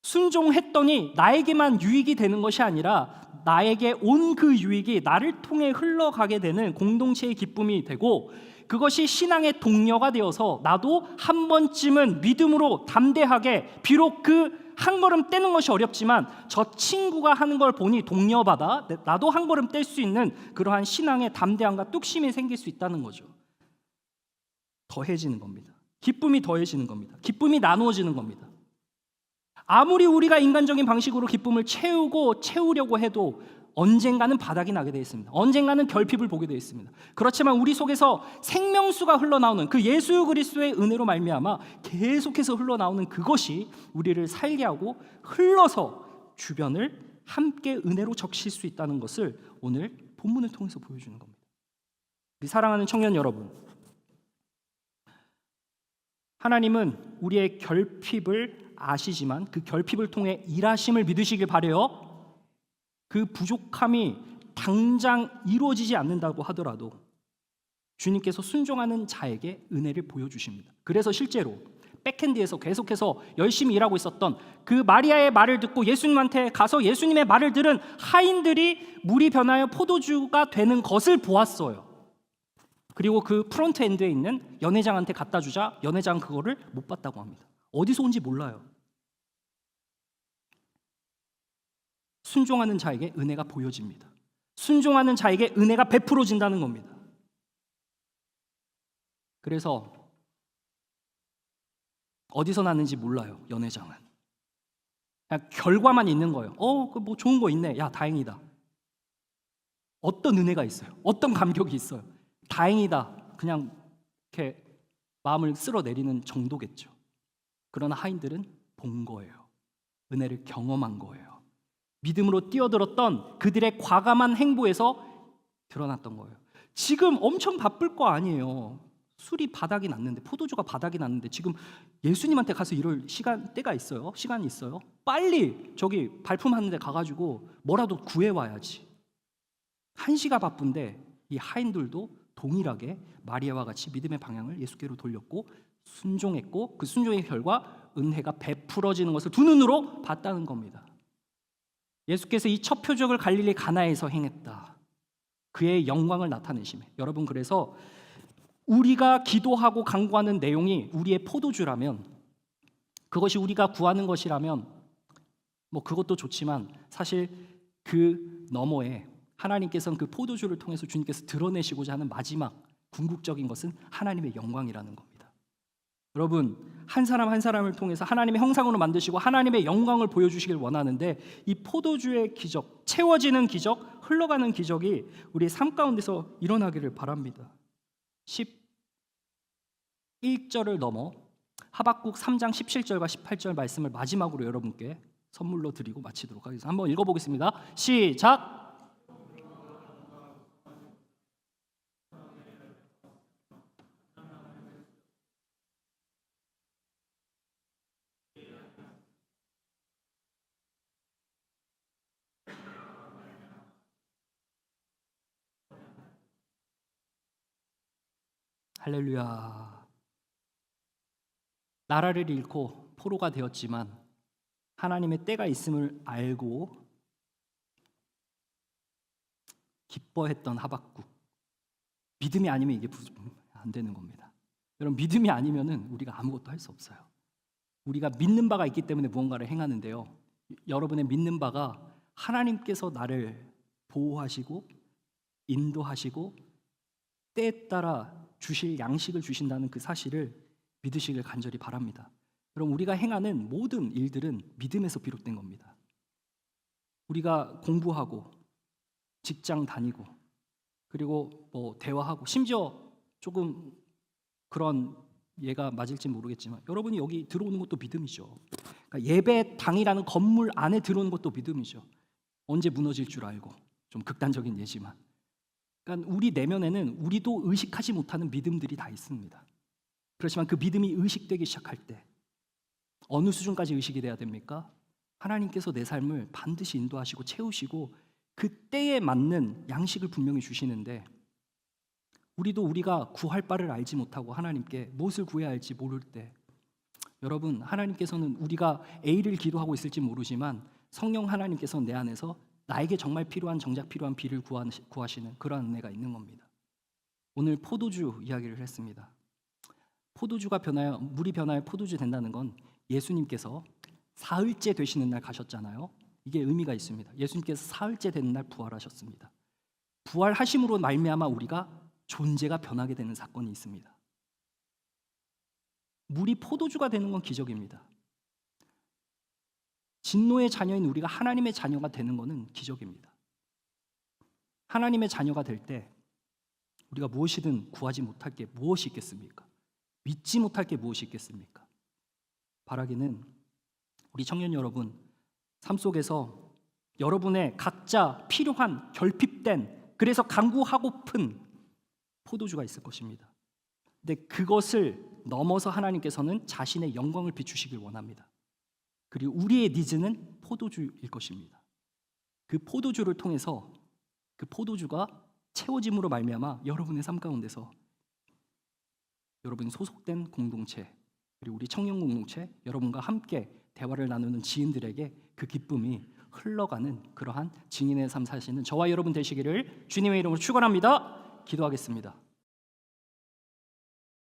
순종했더니 나에게만 유익이 되는 것이 아니라 나에게 온 그 유익이 나를 통해 흘러가게 되는 공동체의 기쁨이 되고 그것이 신앙의 동료가 되어서 나도 한 번쯤은 믿음으로 담대하게 비록 그 한 걸음 떼는 것이 어렵지만 저 친구가 하는 걸 보니 동료받아 나도 한 걸음 뗄 수 있는 그러한 신앙의 담대함과 뚝심이 생길 수 있다는 거죠. 더해지는 겁니다. 기쁨이 더해지는 겁니다. 기쁨이 나누어지는 겁니다. 아무리 우리가 인간적인 방식으로 기쁨을 채우려고 해도 언젠가는 바닥이 나게 되어 있습니다. 언젠가는 결핍을 보게 되어 있습니다. 그렇지만 우리 속에서 생명수가 흘러나오는 그 예수 그리스도의 은혜로 말미암아 계속해서 흘러나오는 그것이 우리를 살게 하고 흘러서 주변을 함께 은혜로 적실 수 있다는 것을 오늘 본문을 통해서 보여주는 겁니다. 우리 사랑하는 청년 여러분, 하나님은 우리의 결핍을 아시지만 그 결핍을 통해 일하심을 믿으시길 바라요. 그 부족함이 당장 이루어지지 않는다고 하더라도 주님께서 순종하는 자에게 은혜를 보여주십니다. 그래서 실제로 백핸드에서 계속해서 열심히 일하고 있었던 그 마리아의 말을 듣고 예수님한테 가서 예수님의 말을 들은 하인들이 물이 변하여 포도주가 되는 것을 보았어요. 그리고 그 프론트 엔드에 있는 연회장한테 갖다 주자 연회장은 그거를 못 봤다고 합니다. 어디서 온지 몰라요. 순종하는 자에게 은혜가 보여집니다. 순종하는 자에게 은혜가 베풀어진다는 겁니다. 그래서 어디서 났는지 몰라요. 연회장은 그냥 결과만 있는 거예요. 그 뭐 좋은 거 있네. 야 다행이다. 어떤 은혜가 있어요? 어떤 감격이 있어요? 다행이다. 그냥 이렇게 마음을 쓸어내리는 정도겠죠. 그러나 하인들은 본 거예요. 은혜를 경험한 거예요. 믿음으로 뛰어들었던 그들의 과감한 행보에서 드러났던 거예요. 지금 엄청 바쁠 거 아니에요. 술이 바닥이 났는데, 포도주가 바닥이 났는데 지금 예수님한테 가서 이럴 때가 있어요. 시간이 있어요. 빨리 저기 발품하는 데 가가지고 뭐라도 구해와야지. 한시가 바쁜데 이 하인들도 동일하게 마리아와 같이 믿음의 방향을 예수께로 돌렸고 순종했고 그 순종의 결과 은혜가 베풀어지는 것을 두 눈으로 봤다는 겁니다. 예수께서 이 첫 표적을 갈릴리 가나에서 행했다. 그의 영광을 나타내심에. 여러분, 그래서 우리가 기도하고 간구하는 내용이 우리의 포도주라면, 그것이 우리가 구하는 것이라면 뭐 그것도 좋지만 사실 그 너머에 하나님께서는 그 포도주를 통해서 주님께서 드러내시고자 하는 마지막 궁극적인 것은 하나님의 영광이라는 겁니다. 여러분, 한 사람 한 사람을 통해서 하나님의 형상으로 만드시고 하나님의 영광을 보여주시길 원하는데, 이 포도주의 기적, 채워지는 기적, 흘러가는 기적이 우리의 삶 가운데서 일어나기를 바랍니다. 11절을 넘어 하박국 3장 17절과 18절 말씀을 마지막으로 여러분께 선물로 드리고 마치도록 하겠습니다. 한번 읽어보겠습니다. 시작! 할렐루야. 나라를 잃고 포로가 되었지만 하나님의 때가 있음을 알고 기뻐했던 하박국. 믿음이 아니면 이게 안 되는 겁니다. 여러분, 믿음이 아니면은 우리가 아무것도 할 수 없어요. 우리가 믿는 바가 있기 때문에 무언가를 행하는데요, 여러분의 믿는 바가 하나님께서 나를 보호하시고 인도하시고 때에 따라 주실 양식을 주신다는 그 사실을 믿으시길 간절히 바랍니다. 그럼 우리가 행하는 모든 일들은 믿음에서 비롯된 겁니다. 우리가 공부하고 직장 다니고 그리고 뭐 대화하고, 심지어 조금 그런 예가 맞을지 모르겠지만 여러분이 여기 들어오는 것도 믿음이죠. 그러니까 예배당이라는 건물 안에 들어오는 것도 믿음이죠. 언제 무너질 줄 알고, 좀 극단적인 예지만, 그러니까 우리 내면에는 우리도 의식하지 못하는 믿음들이 다 있습니다. 그렇지만 그 믿음이 의식되기 시작할 때 어느 수준까지 의식이 돼야 됩니까? 하나님께서 내 삶을 반드시 인도하시고 채우시고 그 때에 맞는 양식을 분명히 주시는데, 우리도 우리가 구할 바를 알지 못하고 하나님께 무엇을 구해야 할지 모를 때, 여러분, 하나님께서는 우리가 A를 기도하고 있을지 모르지만 성령 하나님께서는 내 안에서 나에게 정말 필요한, 정작 필요한 B를 구하시는 그러한 은혜가 있는 겁니다. 오늘 포도주 이야기를 했습니다. 포도주가 변하여, 물이 변하여 포도주 된다는 건 예수님께서 사흘째 되시는 날 가셨잖아요. 이게 의미가 있습니다. 예수님께서 사흘째 되는 날 부활하셨습니다. 부활하심으로 말미암아 우리가 존재가 변하게 되는 사건이 있습니다. 물이 포도주가 되는 건 기적입니다. 진노의 자녀인 우리가 하나님의 자녀가 되는 것은 기적입니다. 하나님의 자녀가 될 때 우리가 무엇이든 구하지 못할 게 무엇이 있겠습니까? 믿지 못할 게 무엇이 있겠습니까? 바라기는 우리 청년 여러분, 삶 속에서 여러분의 각자 필요한 결핍된, 그래서 간구하고픈 포도주가 있을 것입니다. 근데 그것을 넘어서 하나님께서는 자신의 영광을 비추시길 원합니다. 그리고 우리의 니즈는 포도주일 것입니다. 그 포도주를 통해서 그 포도주가 채워짐으로 말미암아 여러분의 삶 가운데서 여러분이 소속된 공동체, 그리고 우리 청년 공동체, 여러분과 함께 대화를 나누는 지인들에게 그 기쁨이 흘러가는 그러한 증인의 삶 사시는 저와 여러분 되시기를 주님의 이름으로 축원합니다. 기도하겠습니다.